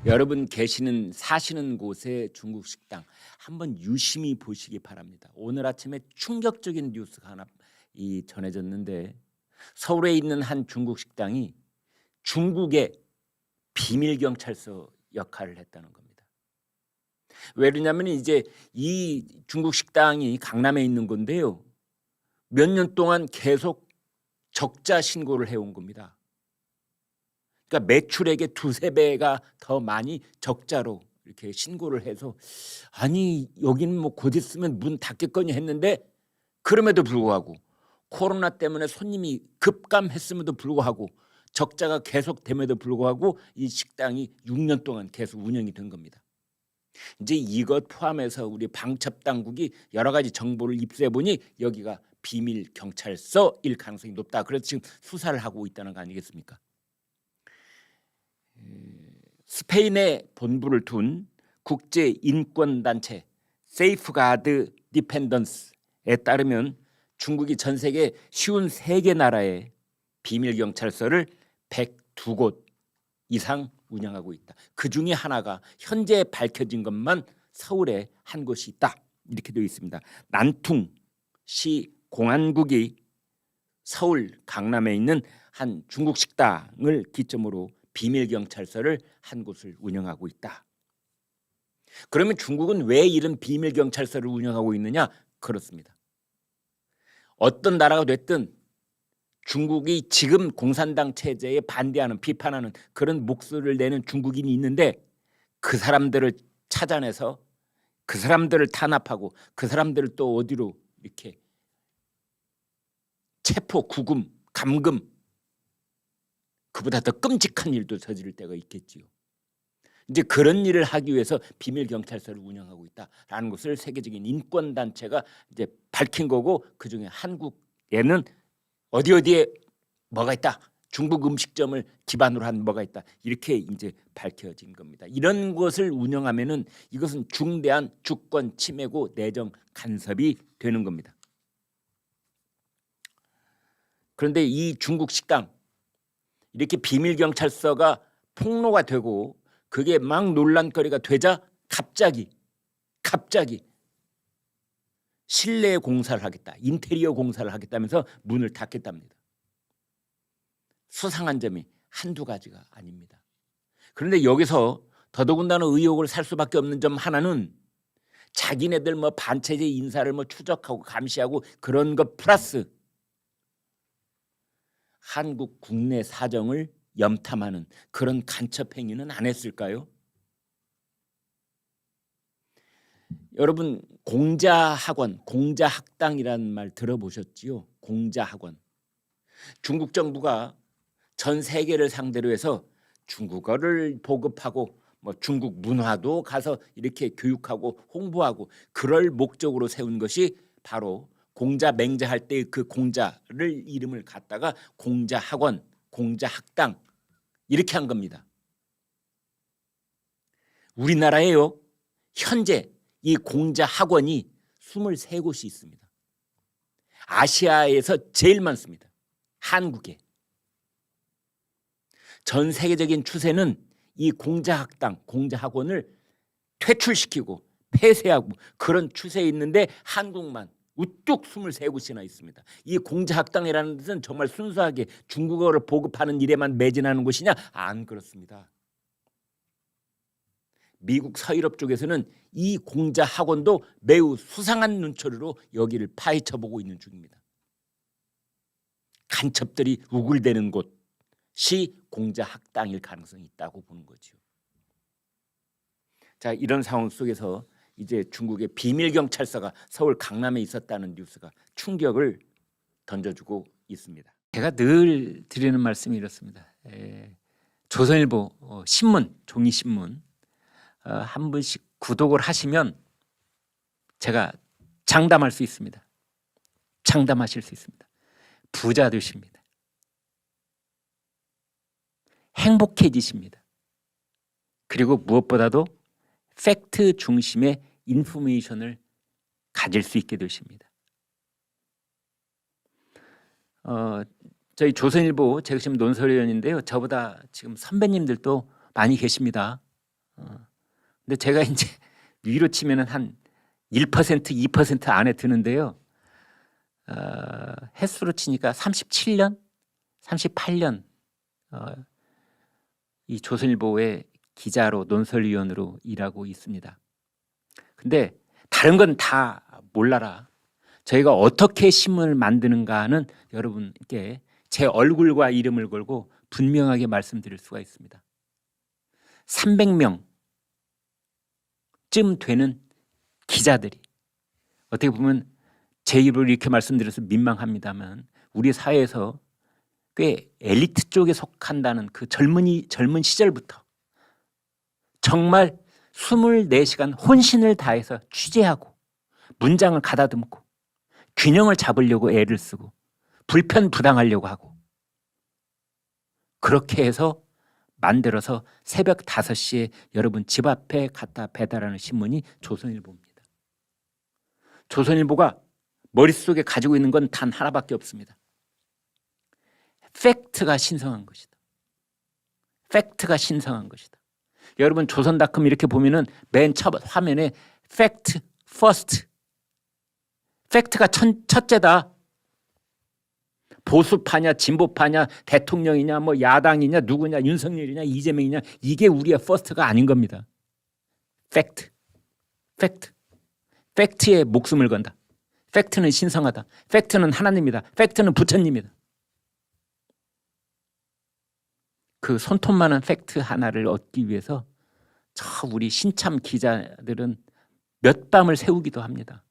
여러분 계시는 사시는 곳의 중국 식당 한번 유심히 보시기 바랍니다. 오늘 아침에 충격적인 뉴스가 하나 전해졌는데 서울에 있는 한 중국 식당이 중국의 비밀 경찰서 역할을 했다는 겁니다. 왜냐하면 이제 이 중국 식당이 강남에 있는 건데요. 몇 년 동안 계속 적자 신고를 해온 겁니다. 그러니까 매출액의 두세 배가 더 많이 적자로 이렇게 신고를 해서 아니 여기는 뭐 곧 있으면 문 닫겠거니 했는데 그럼에도 불구하고 코로나 때문에 손님이 급감했음에도 불구하고 적자가 계속됨에도 불구하고 이 식당이 6년 동안 계속 운영이 된 겁니다. 이제 이것 포함해서 우리 방첩 당국이 여러 가지 정보를 입수해 보니 여기가 비밀 경찰서일 가능성이 높다. 그래서 지금 수사를 하고 있다는 거 아니겠습니까? 스페인에 본부를 둔 국제 인권 단체 세이프가드 디펜던스에 따르면 중국이 전 세계 53개 나라에 비밀 경찰서를 102곳 이상 운영하고 있다. 그 중에 하나가 현재 밝혀진 것만 서울에 한 곳이 있다. 이렇게 되어 있습니다. 난퉁시 공안국이 서울 강남에 있는 한 중국 식당을 기점으로 비밀 경찰서를 한 곳을 운영하고 있다. 그러면 중국은 왜 이런 비밀 경찰서를 운영하고 있느냐? 그렇습니다. 어떤 나라가 됐든 중국이 지금 공산당 체제에 반대하는 비판하는 그런 목소리를 내는 중국인이 있는데 그 사람들을 찾아내서 그 사람들을 탄압하고 그 사람들을 또 어디로 이렇게 체포, 구금, 감금 그보다 더 끔찍한 일도 저지를 때가 있겠지요. 이제 그런 일을 하기 위해서 비밀 경찰서를 운영하고 있다라는 것을 세계적인 인권 단체가 이제 밝힌 거고 그 중에 한국에는 어디에 뭐가 있다. 중국 음식점을 기반으로 한 뭐가 있다. 이렇게 이제 밝혀진 겁니다. 이런 것을 운영하면은 이것은 중대한 주권 침해고 내정 간섭이 되는 겁니다. 그런데 이 중국 식당 이렇게 비밀 경찰서가 폭로가 되고 그게 막 논란거리가 되자 갑자기 실내 공사를 하겠다. 인테리어 공사를 하겠다면서 문을 닫겠답니다. 수상한 점이 한두 가지가 아닙니다. 그런데 여기서 더더군다나 의혹을 살 수밖에 없는 점 하나는 자기네들 뭐 반체제 인사를 뭐 추적하고 감시하고 그런 것 플러스 한국 국내 사정을 염탐하는 그런 간첩 행위는 안 했을까요? 여러분 공자학원, 공자학당이라는 말 들어보셨지요? 공자학원. 중국 정부가 전 세계를 상대로 해서 중국어를 보급하고 뭐 중국 문화도 가서 이렇게 교육하고 홍보하고 그럴 목적으로 세운 것이 바로 공자 맹자할 때 그 공자를 이름을 갖다가 공자학원, 공자학당 이렇게 한 겁니다. 우리나라에요. 현재 이 공자학원이 23곳이 있습니다. 아시아에서 제일 많습니다. 한국에. 전 세계적인 추세는 이 공자학당, 공자학원을 퇴출시키고 폐쇄하고 그런 추세에 있는데 한국만 우뚝 23곳이나 있습니다. 이 공자학당이라는 것은 정말 순수하게 중국어를 보급하는 일에만 매진하는 곳이냐? 안 그렇습니다. 미국 서유럽 쪽에서는 이 공자학원도 매우 수상한 눈초리로 여기를 파헤쳐보고 있는 중입니다. 간첩들이 우글대는 곳이 공자학당일 가능성이 있다고 보는 거죠. 자, 이런 상황 속에서 이제 중국의 비밀 경찰서가 서울 강남에 있었다는 뉴스가 충격을 던져주고 있습니다. 제가 늘 드리는 말씀이 이렇습니다. 조선일보 신문, 종이 신문 한 번씩 구독을 하시면 제가 장담할 수 있습니다. 장담하실 수 있습니다. 부자 되십니다. 행복해지십니다. 그리고 무엇보다도 팩트 중심의 인포메이션을 가질 수 있게 되십니다. 저희 조선일보 제가 지금 논설위원인데요. 저보다 지금 선배님들도 많이 계십니다. 근데 제가 이제 위로 치면은 한 1%, 2% 안에 드는데요. 횟수로 치니까 37년, 38년 이 조선일보의 기자로 논설위원으로 일하고 있습니다. 근데 다른 건 다 몰라라. 저희가 어떻게 신문을 만드는가는 여러분께 제 얼굴과 이름을 걸고 분명하게 말씀드릴 수가 있습니다. 300명쯤 되는 기자들이, 어떻게 보면 제 입으로 이렇게 말씀드려서 민망합니다만 우리 사회에서 꽤 엘리트 쪽에 속한다는 그 젊은 시절부터 정말 24시간 혼신을 다해서 취재하고 문장을 가다듬고 균형을 잡으려고 애를 쓰고 불편부당하려고 하고 그렇게 해서 만들어서 새벽 5시에 여러분 집 앞에 갖다 배달하는 신문이 조선일보입니다. 조선일보가 머릿속에 가지고 있는 건 단 하나밖에 없습니다. 팩트가 신성한 것이다. 팩트가 신성한 것이다. 여러분 조선닷컴 이렇게 보면은 맨 첫 화면에 팩트 퍼스트, 팩트가 첫째다. 보수파냐 진보파냐 대통령이냐 뭐 야당이냐 누구냐 윤석열이냐 이재명이냐 이게 우리의 퍼스트가 아닌 겁니다. 팩트, 팩트, 팩트에 목숨을 건다. 팩트는 신성하다. 팩트는 하나님이다. 팩트는 부처님이다. 그 손톱만한 팩트 하나를 얻기 위해서 저 우리 신참 기자들은 몇 밤을 새우기도 합니다.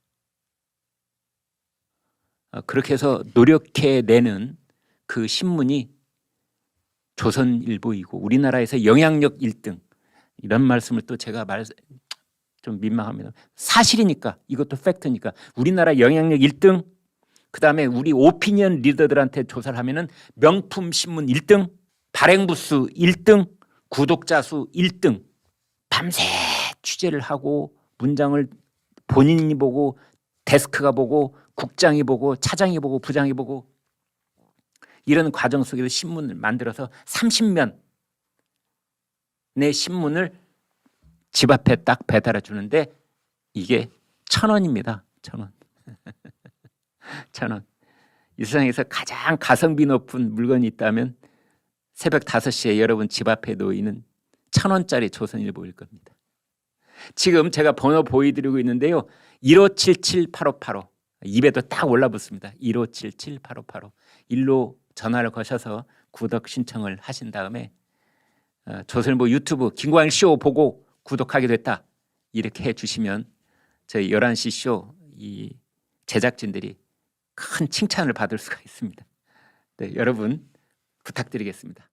그렇게 해서 노력해내는 그 신문이 조선일보이고 우리나라에서 영향력 1등, 이런 말씀을 또 제가 좀 민망합니다. 사실이니까, 이것도 팩트니까. 우리나라 영향력 1등, 그 다음에 우리 오피니언 리더들한테 조사를 하면은 명품 신문 1등, 발행 부수 1등, 구독자 수 1등. 밤새 취재를 하고 문장을 본인이 보고 데스크가 보고 국장이 보고 차장이 보고 부장이 보고 이런 과정 속에서 신문을 만들어서 30면 내 신문을 집 앞에 딱 배달해 주는데 이게 1,000원입니다. 1,000원. 1,000원. 이 세상에서 가장 가성비 높은 물건이 있다면 새벽 5시에 여러분 집 앞에 놓이는 1,000원짜리 조선일보일 겁니다. 지금 제가 번호 보여드리고 있는데요. 1577-8585 입에도 딱 올라붙습니다. 1577-8585 일로 전화를 거셔서 구독 신청을 하신 다음에 조선일보 유튜브 김광일 쇼 보고 구독하게 됐다 이렇게 해주시면 저희 11시 쇼 이 제작진들이 큰 칭찬을 받을 수가 있습니다. 네, 여러분 부탁드리겠습니다.